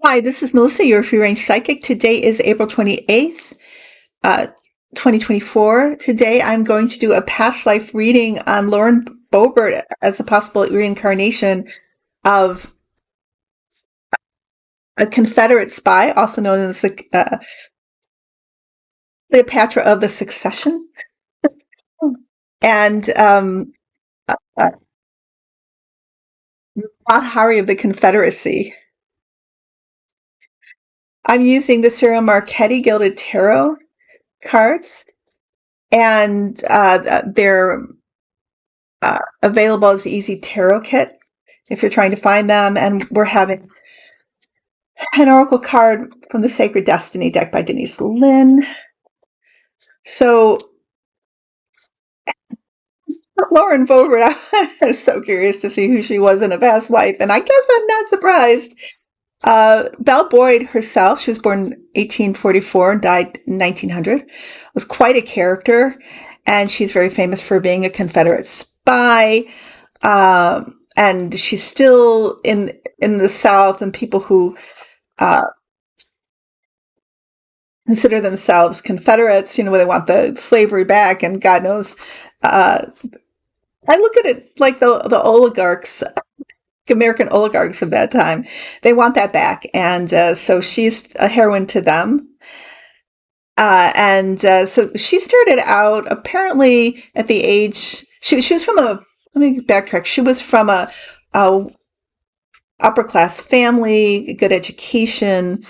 Hi, this is Melissa, your free range psychic. Today is April 28th, uh, 2024. Today I'm going to do a past life reading on Lauren Boebert as a possible reincarnation of a Confederate spy, also known as the Cleopatra of the Succession, and uh, Hari of the Confederacy. I'm using the Cyril Marchetti Gilded Tarot cards, and they're available as the Easy Tarot Kit if you're trying to find them. And we're having an oracle card from the Sacred Destiny deck by Denise Lynn. So Lauren Boebert, I was so curious to see who she was in a past life, and I guess I'm not surprised. Belle Boyd herself, she was born in 1844 and died in 1900, was quite a character, and she's very famous for being a Confederate spy. And she's still in the South, and people who uh, consider themselves Confederates, where they want the slavery back, and God knows. Uh, I look at it like the oligarchs, American oligarchs of that time. They want that back, and so she's a heroine to them. And so she started out apparently at the age she was from a let me backtrack. She was from a upper class family, good education,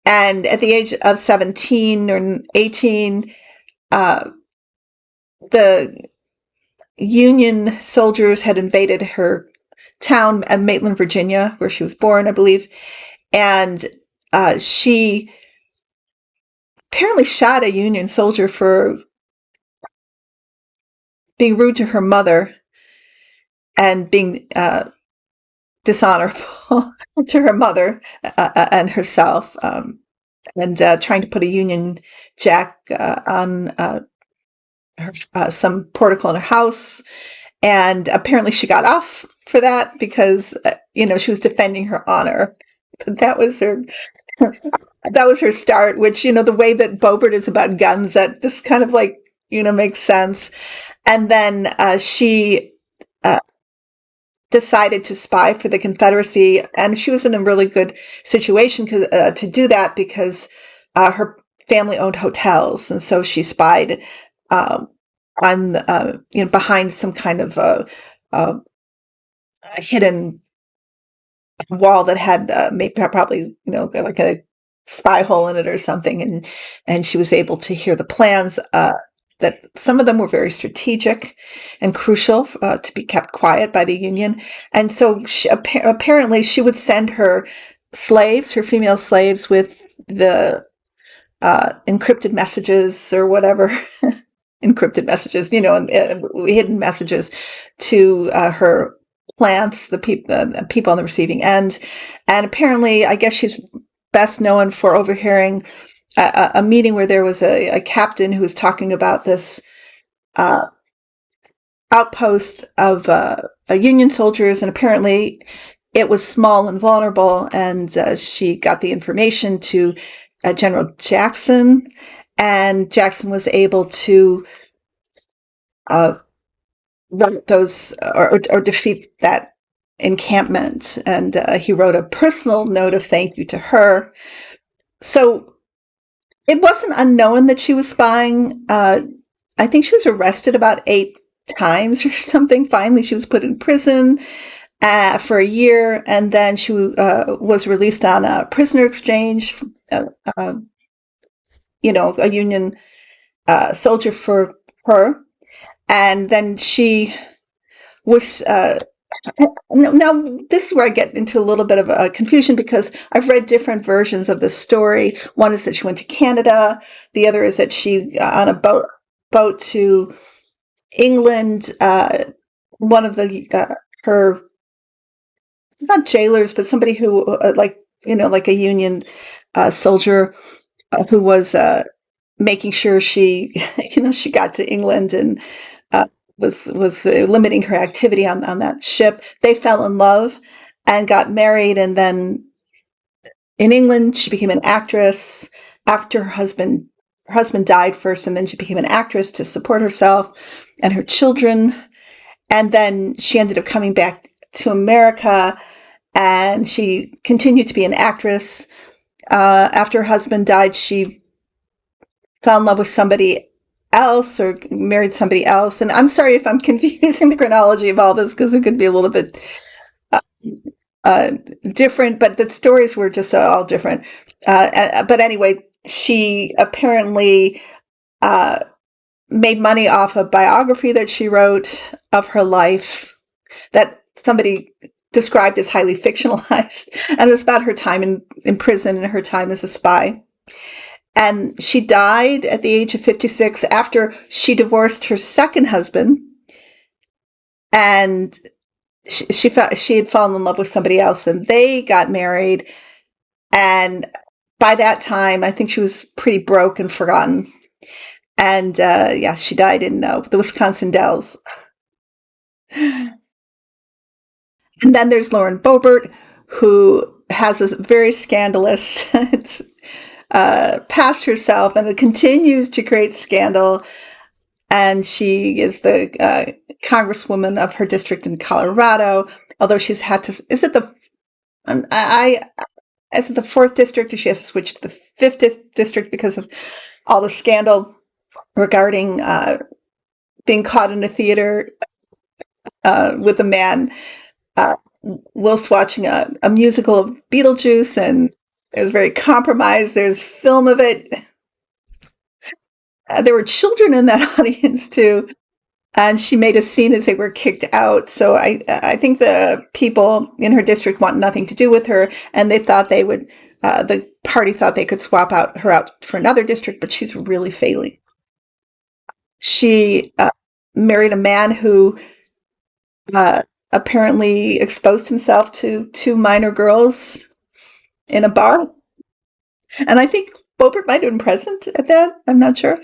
and at the age of 17 or 18, uh, the Union soldiers had invaded her town at Maitland, Virginia, where she was born, I believe. And she apparently shot a Union soldier for being rude to her mother and being dishonorable to her mother and herself, and trying to put a Union Jack on some portico in her house. And apparently she got off for that because, she was defending her honor. That was her. That was her start, which, the way that Boebert is about guns, that this kind of like, makes sense. And then she decided to spy for the Confederacy, and she was in a really good situation to do that because her family owned hotels, and so she spied uh, on behind some kind of a hidden wall that had maybe probably like a spy hole in it or something, and she was able to hear the plans. That some of them were very strategic and crucial to be kept quiet by the Union. And so apparently she would send her slaves, her female slaves, with the encrypted messages or whatever, encrypted messages, and hidden messages to her plants, the people on the receiving end. And apparently, I guess she's best known for overhearing a meeting where there was a captain who was talking about this uh, outpost of Union soldiers, and apparently it was small and vulnerable. And she got the information to General Jackson, and Jackson was able to write those or defeat that encampment. And he wrote a personal note of thank you to her. So it wasn't unknown that she was spying. I think she was arrested about 8 times or something. Finally, she was put in prison for a year, and then she was released on a prisoner exchange. Uh, a Union soldier for her, and then she was. Now, this is where I get into a little bit of a confusion because I've read different versions of the story. One is that she went to Canada. The other is that she on a boat to England. One of the her it's not jailers, but somebody who like a Union soldier who was making sure she she got to England and was limiting her activity on that ship. They fell in love and got married, and then in England. She became an actress after her husband died first, and then she became an actress to support herself and her children. And then she ended up coming back to America, and she continued to be an actress. After her husband died, she fell in love with somebody else or married somebody else. And I'm sorry if I'm confusing the chronology of all this, because it could be a little bit uh, uh, different, but the stories were just all different. But anyway, she apparently uh, made money off a biography that she wrote of her life that somebody described as highly fictionalized. And it was about her time in prison and her time as a spy. And she died at the age of 56 after she divorced her second husband. And she had fallen in love with somebody else, and they got married. And by that time, I think she was pretty broke and forgotten. And yeah, she died in the Wisconsin Dells. And then there's Lauren Boebert, who has a very scandalous past herself, and it continues to create scandal. And she is the congresswoman of her district in Colorado. Although she's had to, is it the fourth district, or she has to switch to the fifth district because of all the scandal regarding being caught in a theater with a man uh, whilst watching a musical of Beetlejuice, and it was very compromised. There's film of it. There were children in that audience too, and she made a scene as they were kicked out. So I think the people in her district want nothing to do with her, and they thought they would. The party thought they could swap her out for another district, but she's really failing. She married a man who uh, apparently exposed himself to two minor girls in a bar, and I think Boebert might have been present at that. I'm not sure.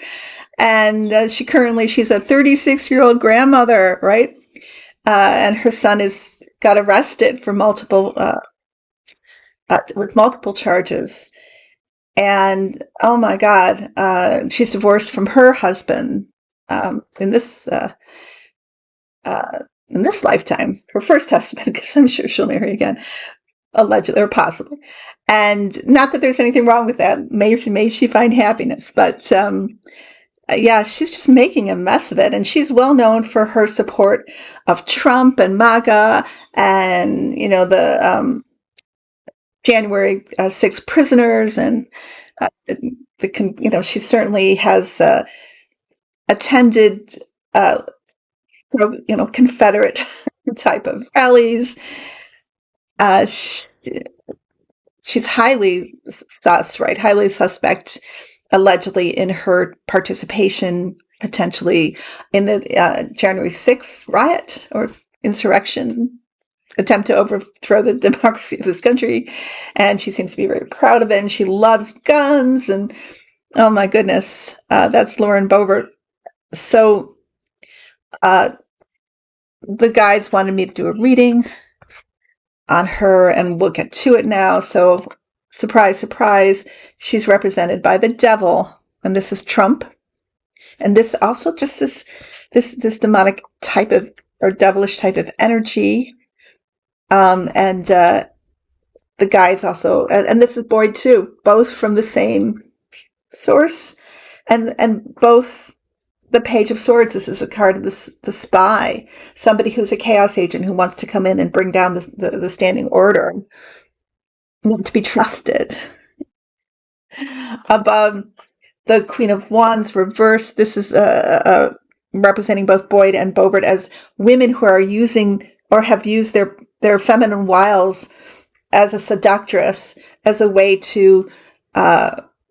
And she's a 36-year-old grandmother, right? And her son is got arrested for with multiple charges. And oh my God, she's divorced from her husband um, in this uh, in this lifetime. Her first husband, because I'm sure she'll marry again, allegedly or possibly. And not that there's anything wrong with that. May she find happiness, but yeah, she's just making a mess of it. And she's well known for her support of Trump and MAGA, and the January 6 prisoners, and she certainly has attended Confederate type of rallies. She, she's highly suspect, allegedly, in her participation potentially in the January 6th riot or insurrection attempt to overthrow the democracy of this country. And she seems to be very proud of it, and she loves guns. And oh my goodness, that's Lauren Boebert. So the guides wanted me to do a reading on her, and we'll get to it now. So surprise, surprise, she's represented by the devil, and this is Trump. And this also just this demonic type of, or devilish type of energy. And the guides also, and this is Boyd too, both from the same source, and both the Page of Swords. This is a card of the spy, somebody who's a chaos agent who wants to come in and bring down the standing order, not to be trusted. Above, the Queen of Wands reversed. This is representing both Boyd and Boebert as women who are using or have used their feminine wiles as a seductress, as a way to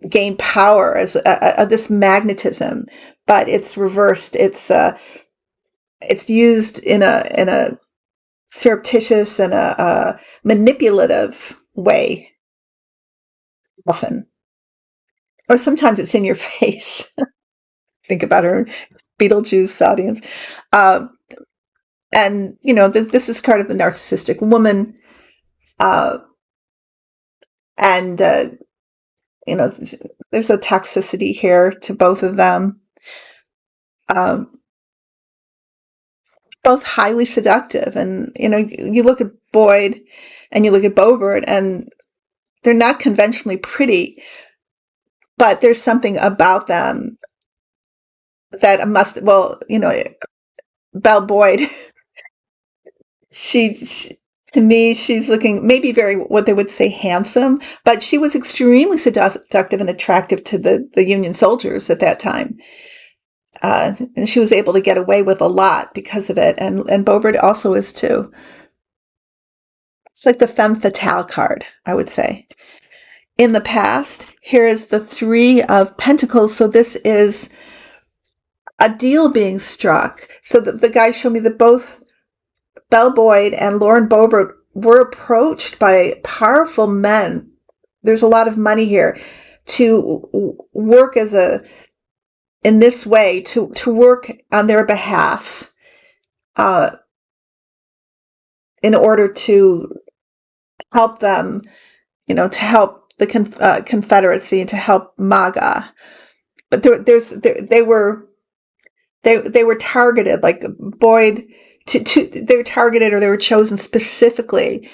gain power, as this magnetism. But it's reversed. It's used in a surreptitious and a manipulative way often, or sometimes it's in your face. Think about her Beetlejuice audience. And this is part of the narcissistic woman. And, you know, there's a toxicity here to both of them. Um, both highly seductive. And, you look at Boyd and you look at Boebert, and they're not conventionally pretty, but there's something about them that Belle Boyd, she, to me, she's looking maybe very, what they would say, handsome, but she was extremely seductive and attractive to the Union soldiers at that time. And she was able to get away with a lot because of it. And Boebert also is too. It's like the femme fatale card, I would say. In the past, here is the Three of Pentacles. So this is a deal being struck. So the guys show me that both Belle Boyd and Lauren Boebert were approached by powerful men. There's a lot of money here to work in this way, to work on their behalf, in order to help them, to help the Confederacy and to help MAGA. But they were targeted, like Boyd. They were targeted, or they were chosen specifically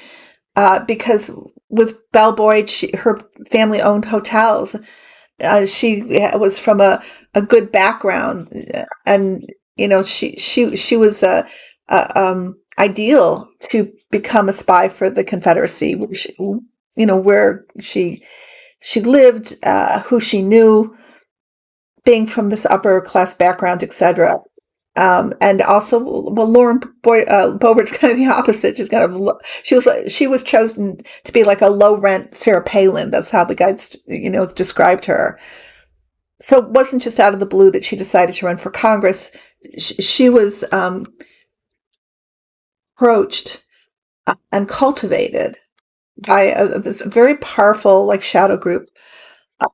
because with Belle Boyd, her family owned hotels. She was from a good background, and she was ideal to become a spy for the Confederacy. Where she lived, who she knew, being from this upper class background, etc. And also, well, Lauren Boebert's kind of the opposite. She was chosen to be like a low rent Sarah Palin. That's how the guides, described her. So it wasn't just out of the blue that she decided to run for Congress. She was approached and cultivated by this very powerful, like, shadow group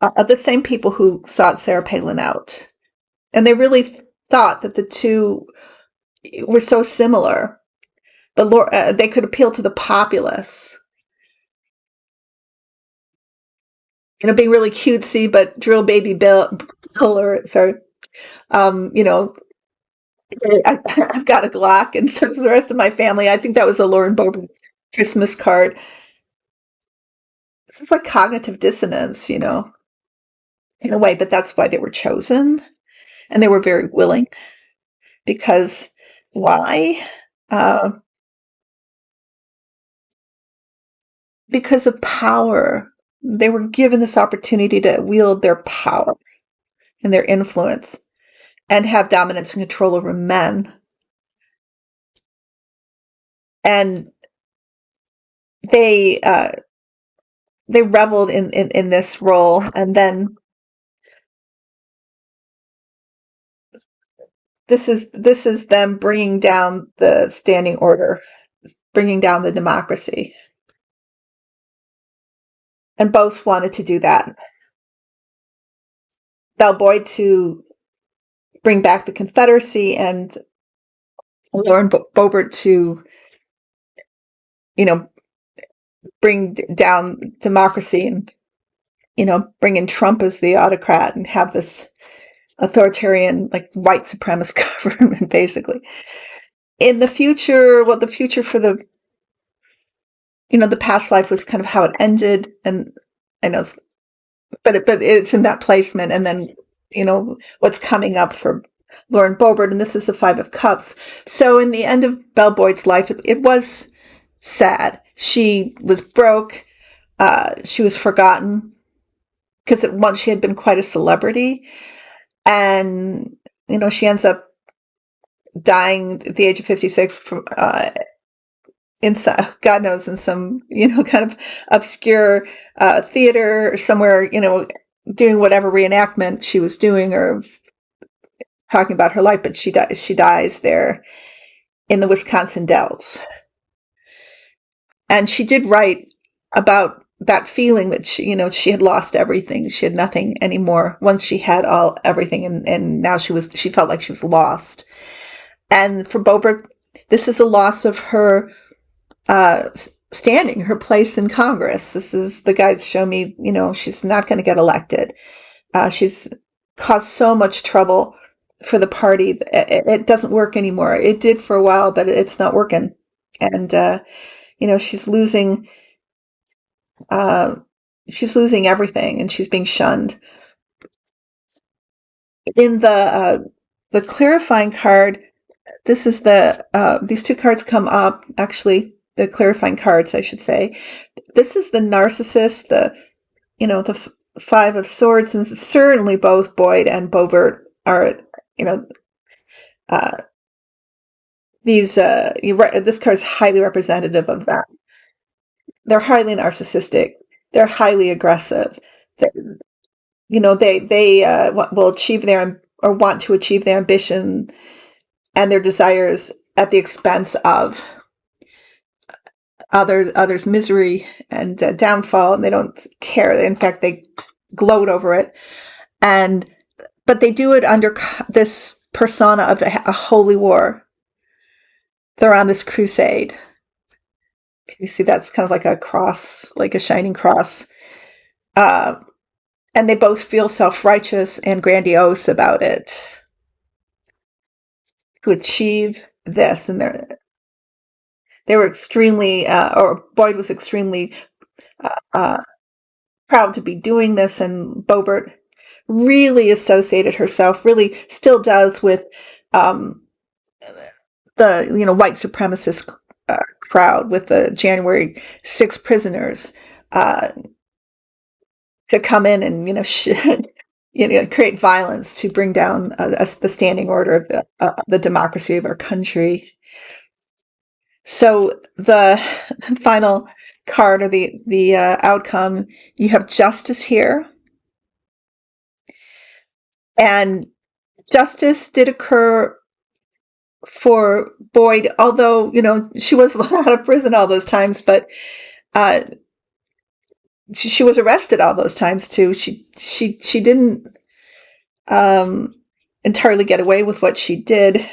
of the same people who sought Sarah Palin out. And they really thought that the two were so similar, but they could appeal to the populace. Being really cutesy, but drill baby Bill, or sorry, I've got a Glock, and so does the rest of my family. I think that was a Lauren Boebert Christmas card. This is like cognitive dissonance, in a way, but that's why they were chosen, and they were very willing. Because why? Because of power. They were given this opportunity to wield their power and their influence and have dominance and control over men. And they reveled in this role. And then this is them bringing down the standing order, bringing down the democracy. And both wanted to do that. Belle Boyd to bring back the Confederacy, and Lauren Boebert to, bring down democracy and, bring in Trump as the autocrat and have this authoritarian, like, white supremacist government, basically. In the future, the future for the past life was kind of how it ended, and I know, but it's in that placement, and then what's coming up for Lauren Boebert, and this is the Five of Cups. So in the end of Belle Boyd's life, it was sad. She was broke. She was forgotten because once she had been quite a celebrity, and she ends up dying at the age of 56 from God knows, in some kind of obscure theater or somewhere, doing whatever reenactment she was doing or talking about her life. But she dies there in the Wisconsin Dells. And she did write about that feeling that she had lost everything. She had nothing anymore once she had everything, and now she felt like she was lost. And for Boebert, this is a loss of her standing, her place in Congress. This is the guides show me, she's not going to get elected. She's caused so much trouble for the party. It doesn't work anymore. It did for a while, but it's not working. And, she's uh, losing everything, and she's being shunned. In the clarifying card, this is these two cards come up, actually, the clarifying cards, I should say. This is the narcissist, the Five of Swords, and certainly both Boyd and Boebert are, uh, this card is highly representative of that. They're highly narcissistic. They're highly aggressive. They, they will achieve their or want to achieve their ambition and their desires at the expense of others' misery and downfall, and they don't care. In fact, they gloat over it. But they do it under this persona of a holy war. They're on this crusade. You see, that's kind of like a cross, like a shining cross. And they both feel self-righteous and grandiose about it. To achieve this, and they were extremely, or Boyd was extremely proud to be doing this, and Boebert really associated herself, really still does, with the white supremacist crowd, with the January 6 prisoners to come in and create violence to bring down the standing order of the democracy of our country. So the final card, or the outcome, you have justice here, and justice did occur for Boyd, although she was out of prison all those times, but she was arrested all those times too. She didn't entirely get away with what she did,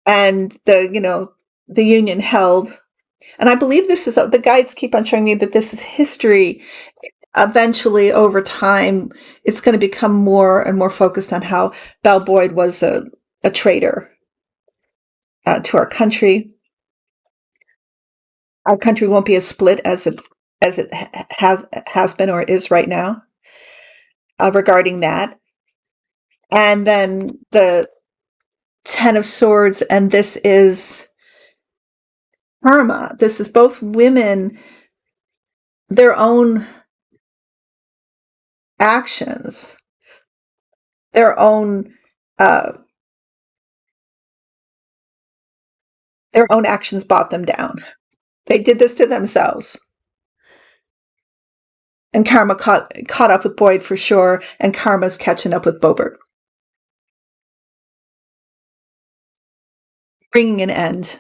and the Union held. And I believe this is, the guides keep on showing me that this is history. Eventually, over time, it's going to become more and more focused on how Belle Boyd was a traitor to our country. Our country won't be as split as it has been or is right now regarding that. And then the Ten of Swords, and this is karma. This is both women, their own actions, their own actions brought them down. They did this to themselves. And karma caught up with Boyd for sure, and karma's catching up with Boebert, bringing an end.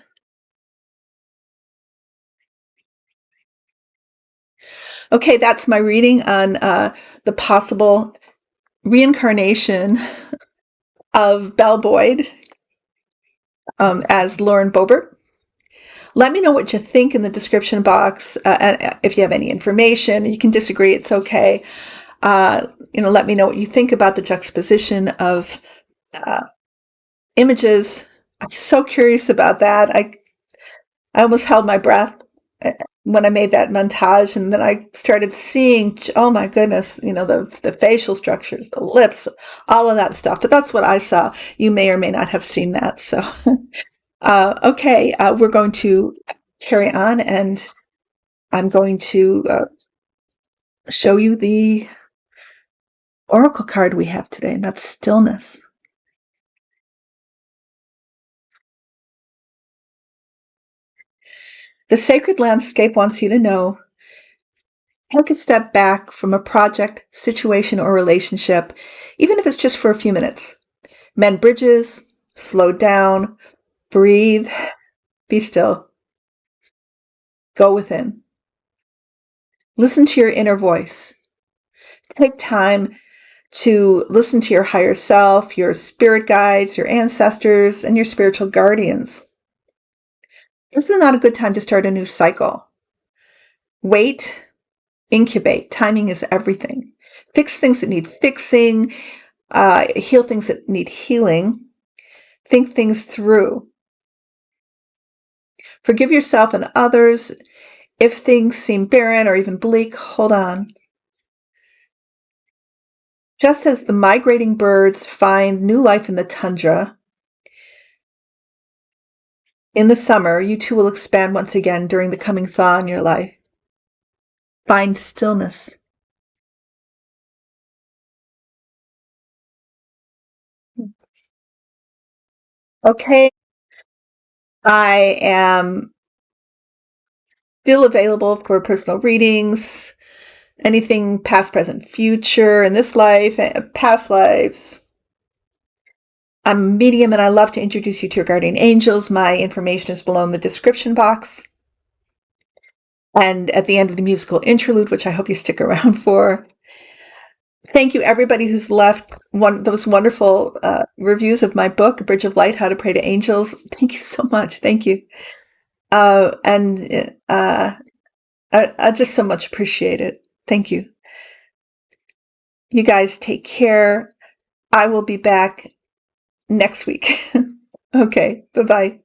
Okay, that's my reading on the possible reincarnation of Belle Boyd as Lauren Boebert. Let me know what you think in the description box. And if you have any information, you can disagree, it's okay. Let me know what you think about the juxtaposition of images. I'm so curious about that. I almost held my breath when I made that montage, and then I started seeing, oh my goodness, the facial structures, the lips, all of that stuff. But that's what I saw. You may or may not have seen that. So, okay, we're going to carry on, and I'm going to show you the oracle card we have today, and that's stillness. The sacred landscape wants you to know, take a step back from a project, situation, or relationship, even if it's just for a few minutes. Mend bridges, slow down, breathe, be still. Go within. Listen to your inner voice. Take time to listen to your higher self, your spirit guides, your ancestors, and your spiritual guardians. This is not a good time to start a new cycle. Wait, incubate. Timing is everything. Fix things that need fixing, heal things that need healing, think things through. Forgive yourself and others. If things seem barren or even bleak, hold on. Just as the migrating birds find new life in the tundra, in the summer, you too will expand once again during the coming thaw in your life. Find stillness. Okay, I am still available for personal readings, anything past, present, future, in this life, past lives. I'm a medium and I love to introduce you to your guardian angels. My information is below in the description box. And at the end of the musical interlude, which I hope you stick around for. Thank you, everybody who's left those wonderful reviews of my book, A Bridge of Light, How to Pray to Angels. Thank you so much. Thank you. I just so much appreciate it. Thank you. You guys take care. I will be back next week. Okay, bye-bye.